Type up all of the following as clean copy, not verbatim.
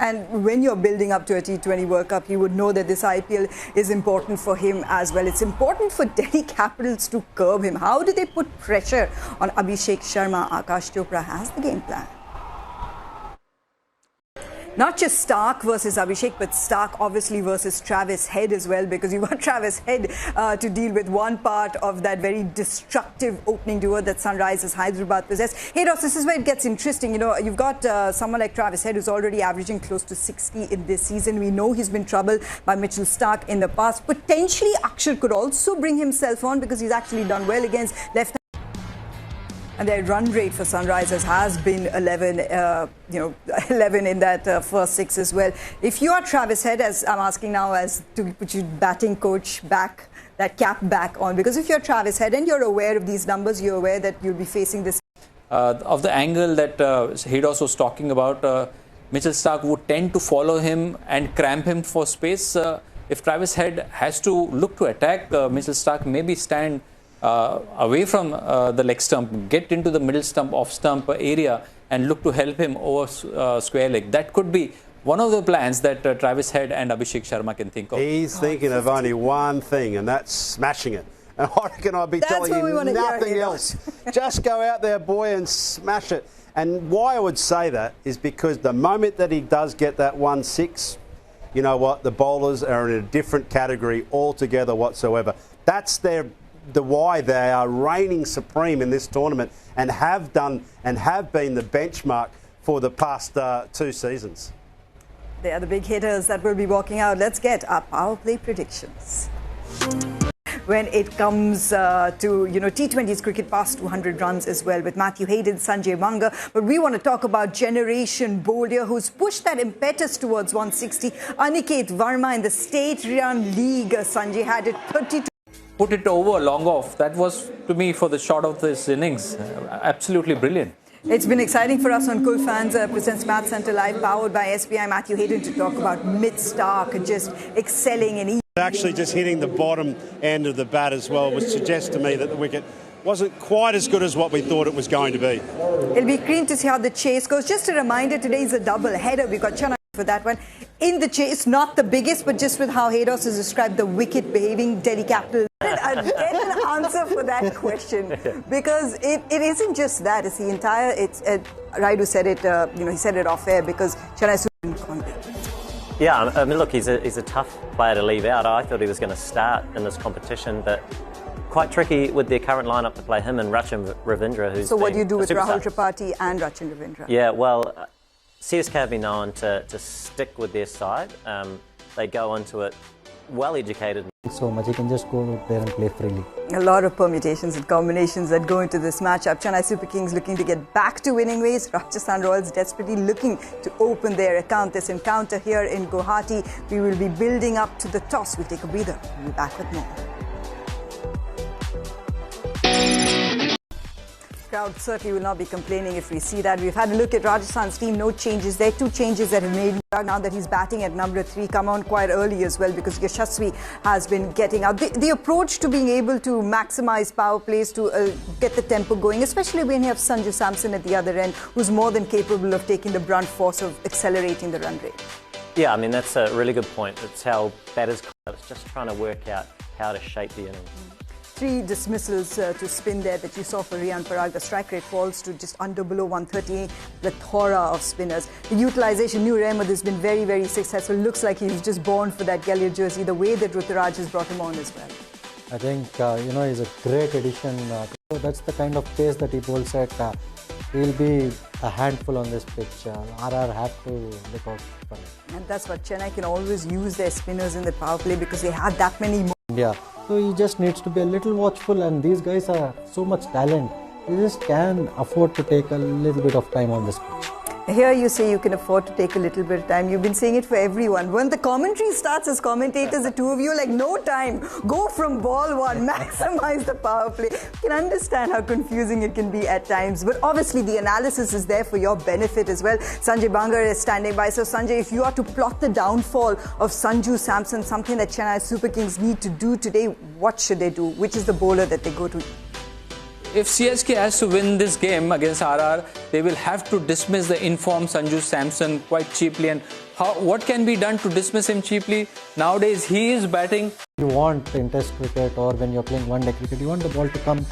And when you're building up to a T20 World Cup, he would know that this IPL is important for him as well. It's important for Delhi Capitals to curb him. How do they put pressure on Abhishek Sharma? Akash Chopra has the game plan. Not just Stark versus Abhishek, but Stark obviously versus Travis Head as well, because you've got Travis Head to deal with one part of that very destructive opening duo that Sunrisers Hyderabad possess. Hey Ross, this is where it gets interesting. You know, you've got someone like Travis Head who's already averaging close to 60 in this season. We know he's been troubled by Mitchell Stark in the past. Potentially Akshar could also bring himself on because he's actually done well against left. And their run rate for Sunrisers has been 11 in that first 6 as well. If you are Travis Head, as I'm asking now, as to put your batting coach back, that cap back on, because if you're Travis Head and you're aware of these numbers, you're aware that you'll be facing this. Of the angle that Hedos was talking about, Mitchell Stark would tend to follow him and cramp him for space. If Travis Head has to look to attack, Mitchell Stark maybe stand away from the leg stump, get into the middle stump, off stump area and look to help him over square leg. That could be one of the plans that Travis Head and Abhishek Sharma can think of. He's thinking of only one thing, and that's smashing it. And I reckon I'd be telling you nothing else. Just go out there, boy, and smash it. And why I would say that is because the moment that he does get that 1-6, you know what, the bowlers are in a different category altogether whatsoever. That's the why they are reigning supreme in this tournament and have done and have been the benchmark for the past 2 seasons. They are the big hitters that will be walking out. Let's get our power play predictions. When it comes to, T20's cricket past 200 runs as well with Matthew Hayden, Sanjay Banga. But we want to talk about Generation Bowler who's pushed that impetus towards 160. Aniket Verma in the State Run League. Sanjay had it 32. Put it over long off. That was, to me, for the shot of this innings, absolutely brilliant. It's been exciting for us on Cool Fans. Presents Math Centre Live, powered by SBI. Matthew Hayden to talk about mid-Stark and just excelling in. Actually, just hitting the bottom end of the bat as well, which suggests to me that the wicket wasn't quite as good as what we thought it was going to be. It'll be keen to see how the chase goes. Just a reminder, today is a double header. We've got Chennai for that one. In the chase, not the biggest, but just with how Haydos has described the wicket behaving Delhi Capitals. Get an answer for that question, because it isn't just that. It's the entire. It's Raidu said it. He said it off air because Chennai didn't contact. Yeah, I mean, look, he's a tough player to leave out. I thought he was going to start in this competition, but quite tricky with their current lineup to play him and Rachin Ravindra, who's. So what do you do with Rahul Tripathi and Rachin Ravindra? Yeah, well, CSK have been known to stick with their side. They go into it well-educated. So much, you can just go there and play freely. A lot of permutations and combinations that go into this matchup. Chennai Super Kings looking to get back to winning ways. Rajasthan Royals desperately looking to open their account. This encounter here in Guwahati. We will be building up to the toss. We'll take a breather. We'll be back with more. Crowd certainly will not be complaining if we see that. We've had a look at Rajasthan's team. No changes there. 2 changes that have made now that he's batting at number 3 come on quite early as well, because Yashasvi has been getting out. The approach to being able to maximize power plays to get the tempo going, especially when you have Sanju Samson at the other end, who's more than capable of taking the brunt force of accelerating the run rate. Yeah, I mean, that's a really good point. It's how batters. It's just trying to work out how to shape the innings. 3 dismissals to spin there that you saw for Riyan Parag. The strike rate falls to just below 130. Plethora of spinners. The utilisation, New Rehmad has been very, very successful. Looks like he's just born for that Galia jersey, the way that Ruturaj has brought him on as well. I think, he's a great addition. So that's the kind of pace that he bowls at. He'll be a handful on this pitch. RR have to look out for it. And that's what Chennai can always use their spinners in the power play, because they have that many more. Yeah, so he just needs to be a little watchful, and these guys are so much talent. They just can afford to take a little bit of time on this pitch. Here you say you can afford to take a little bit of time. You've been saying it for everyone. When the commentary starts as commentators, the two of you are like, no time. Go from ball 1, maximize the power play. You can understand how confusing it can be at times. But obviously the analysis is there for your benefit as well. Sanjay Banga is standing by. So Sanjay, if you are to plot the downfall of Sanju Samson, something that Chennai Super Kings need to do today, what should they do? Which is the bowler that they go to? if CSK has to win this game against RR, they will have to dismiss the informed Sanju Samson quite cheaply. And what can be done to dismiss him cheaply? Nowadays, he is batting. You want in Test cricket or when you're playing one-day cricket, you want the ball to come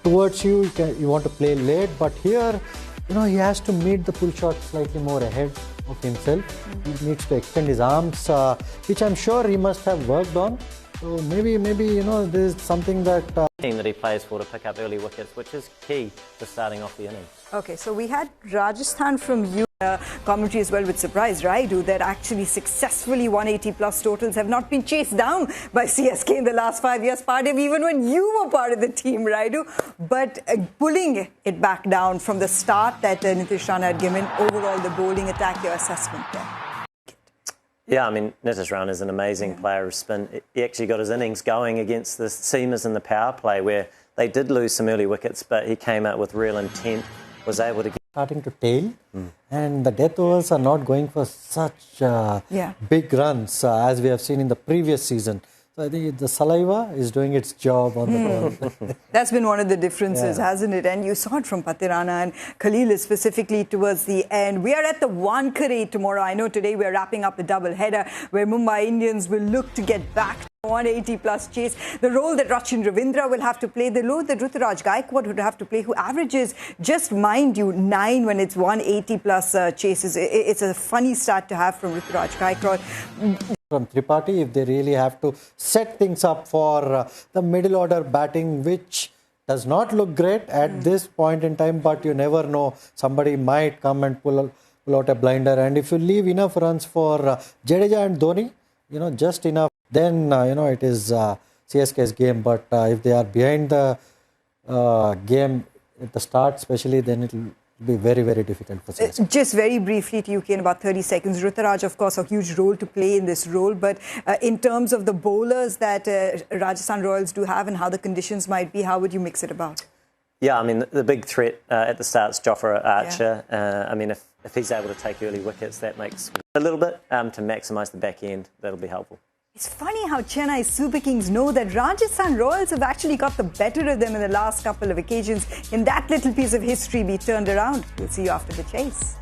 towards you. You want to play late, but here, he has to meet the pull shot slightly more ahead of himself. He needs to extend his arms, which I'm sure he must have worked on. So maybe this is something that team that he plays for to pick up early wickets, which is key to starting off the innings. Okay, so we had Rajasthan from you. Commentary as well with surprise, Raidu, that actually successfully 180 plus totals have not been chased down by CSK in the last 5 years, Pardev, even when you were part of the team, Raidu. But pulling it back down from the start that Nitish Rana had given, overall the bowling attack, your assessment there? Yeah, I mean, Nitish Rana is an amazing player of spin. He actually got his innings going against the seamers in the power play where they did lose some early wickets, but he came out with real intent, was able to get starting to tail, and the death overs are not going for such big runs as we have seen in the previous season. So I think the saliva is doing its job on the ball. That's been one of the differences, hasn't it? And you saw it from Patirana and Khalil specifically towards the end. We are at the Wankhede tomorrow. I know today we're wrapping up the double header where Mumbai Indians will look to get back 180 plus chase. The role that Rachin Ravindra will have to play, the role that Ruturaj Gaikwad would have to play, who averages, just mind you, 9 when it's 180 plus chases. It's a funny start to have from Ruturaj Gaikwad. From Tripathi, if they really have to set things up for the middle order batting, which does not look great at this point in time, but you never know, somebody might come and pull out a blinder. And if you leave enough runs for Jadeja and Dhoni, just enough, then it is CSK's game. But if they are behind the game at the start especially, then it will be very, very difficult for CSK. Just very briefly to you, in about 30 seconds. Ruturaj, of course, a huge role to play in this role. But in terms of the bowlers that Rajasthan Royals do have and how the conditions might be, how would you mix it about? Yeah, I mean, the big threat at the start is Jofra Archer. I mean, if he's able to take early wickets, that makes a little bit to maximise the back end. That'll be helpful. It's funny how Chennai Super Kings know that Rajasthan Royals have actually got the better of them in the last couple of occasions. Can that little piece of history be turned around? We'll see you after the chase.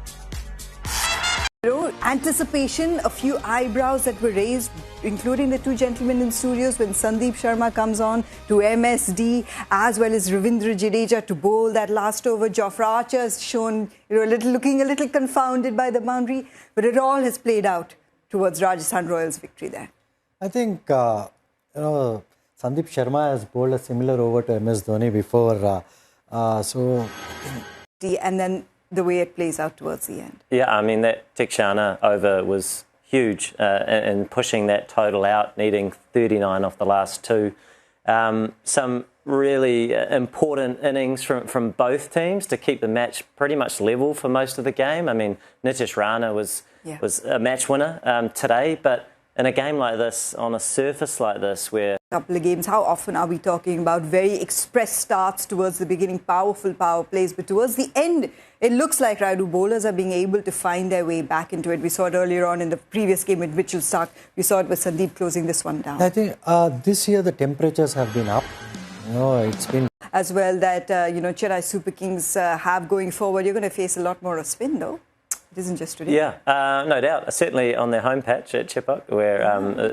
Anticipation, a few eyebrows that were raised, including the two gentlemen in studios when Sandeep Sharma comes on to MSD, as well as Ravindra Jadeja to bowl that last over. Jofra Archer has shown, looking a little confounded by the boundary, but it all has played out towards Rajasthan Royals' victory there. I think, Sandeep Sharma has bowled a similar over to MS Dhoni before. And then the way it plays out towards the end. Yeah, I mean, that Tekshana over was huge in pushing that total out, needing 39 off the last two. Some really important innings from both teams to keep the match pretty much level for most of the game. I mean, Nitish Rana was a match winner today, but in a game like this, on a surface like this, where couple of games, how often are we talking about very express starts towards the beginning, powerful power plays, but towards the end, it looks like Raidu bowlers are being able to find their way back into it. We saw it earlier on in the previous game with Mitchell Starc. We saw it with Sandeep closing this one down. I think this year the temperatures have been up. It's been as well that Chennai Super Kings have going forward. You're going to face a lot more of spin, though. It isn't just today. Yeah, no doubt. Certainly on their home patch at Chepauk, where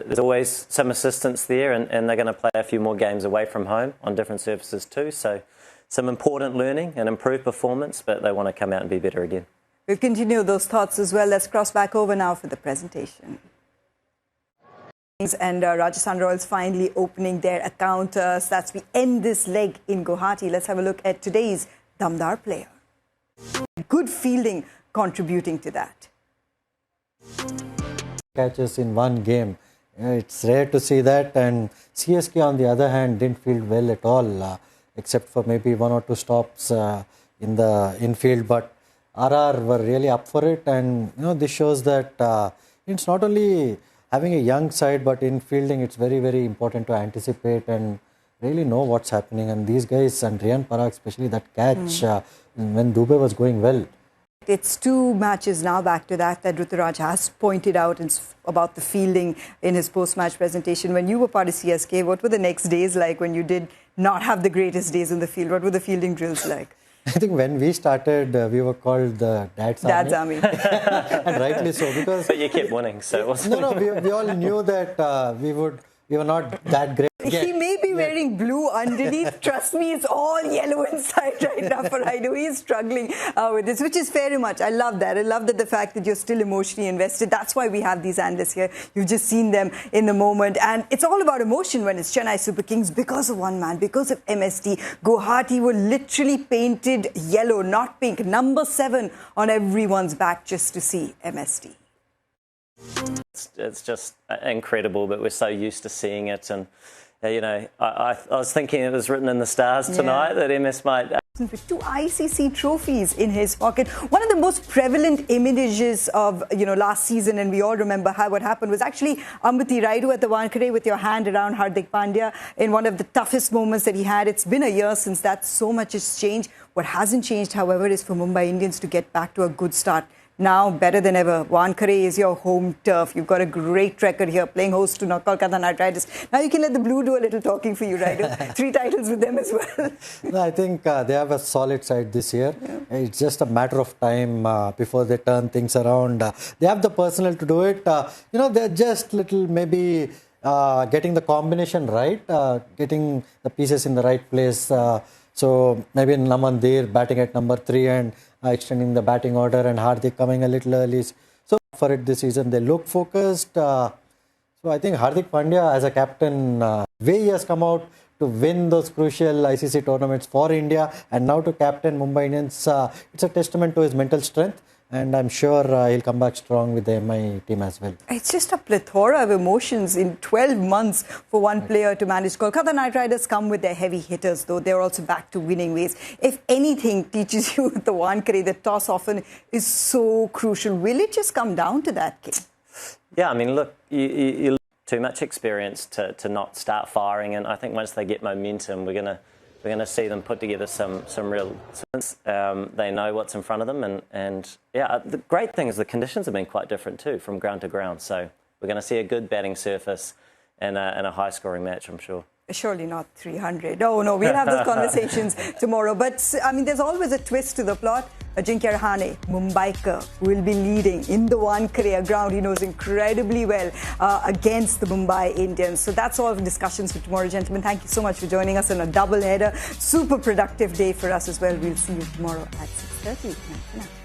there's always some assistance there, and they're going to play a few more games away from home on different surfaces too. So some important learning and improved performance, but they want to come out and be better again. We'll continue those thoughts as well. Let's cross back over now for the presentation. And Rajasthan Royals finally opening their account. That's we end this leg in Guwahati. Let's have a look at today's Damdar player. Good fielding contributing to that. Catches in one game. It's rare to see that, and CSK on the other hand didn't field well at all, except for maybe one or two stops in the infield, but RR were really up for it, and this shows that it's not only having a young side, but in fielding it's very, very important to anticipate and really know what's happening. And these guys, and Riyan Parag especially, that catch when Dubey was going well. It's 2 matches now back to that Ruturaj has pointed out about the fielding in his post-match presentation. When you were part of CSK, what were the next days like when you did not have the greatest days in the field? What were the fielding drills like? I think when we started, we were called the Dad's Army. And rightly so, because... But you kept winning, so it wasn't... No, we all knew that we were not that great. He may be wearing blue underneath. Trust me, it's all yellow inside right now for Raidu. He's struggling with this, which is very much. I love that. I love that the fact that you're still emotionally invested. That's why we have these analysts here. You've just seen them in the moment. And it's all about emotion when it's Chennai Super Kings because of one man, because of MSD. Guwahati were literally painted yellow, not pink. Number 7 on everyone's back just to see MSD. It's just incredible, but we're so used to seeing it. And, you know, I was thinking it was written in the stars tonight that MS might... With 2 ICC trophies in his pocket. One of the most prevalent images of, last season, and we all remember what happened, was actually Ambati Raidu at the Wankhede with your hand around Hardik Pandya in one of the toughest moments that he had. It's been a year since that. So much has changed. What hasn't changed, however, is for Mumbai Indians to get back to a good start. Now, better than ever, Wankhede is your home turf. You've got a great record here, playing host to Kolkata Knight Riders. Now you can let the Blue do a little talking for you, Raidu. 3 titles with them as well. No, I think they have a solid side this year. Yeah. It's just a matter of time before they turn things around. They have the personnel to do it. They're just little maybe getting the combination right, getting the pieces in the right place. So maybe Namandir batting at number 3 and extending the batting order, and Hardik coming a little early. So for it this season, they look focused. So I think Hardik Pandya as a captain, way he has come out to win those crucial ICC tournaments for India, and now to captain Mumbai Indians, it's a testament to his mental strength. And I'm sure he'll come back strong with the MI team as well. It's just a plethora of emotions in 12 months for one player to manage. Kolkata Knight Riders come with their heavy hitters, though they're also back to winning ways. If anything teaches you the Wankhede, the toss often is so crucial. Will it just come down to that, King? Yeah, I mean, look, you too much experience to not start firing, and I think once they get momentum, we're going to see them put together some real... They know what's in front of them. And yeah, the great thing is the conditions have been quite different too, from ground to ground. So we're going to see a good batting surface and a high-scoring match, I'm sure. Surely not 300. Oh, no, we'll have those conversations tomorrow. But, I mean, there's always a twist to the plot. Ajinkya Rahane, Mumbaiker, will be leading in the Wankhede, a ground he knows incredibly well, against the Mumbai Indians. So that's all the discussions for tomorrow, gentlemen. Thank you so much for joining us on a double header. Super productive day for us as well. We'll see you tomorrow at 6:30.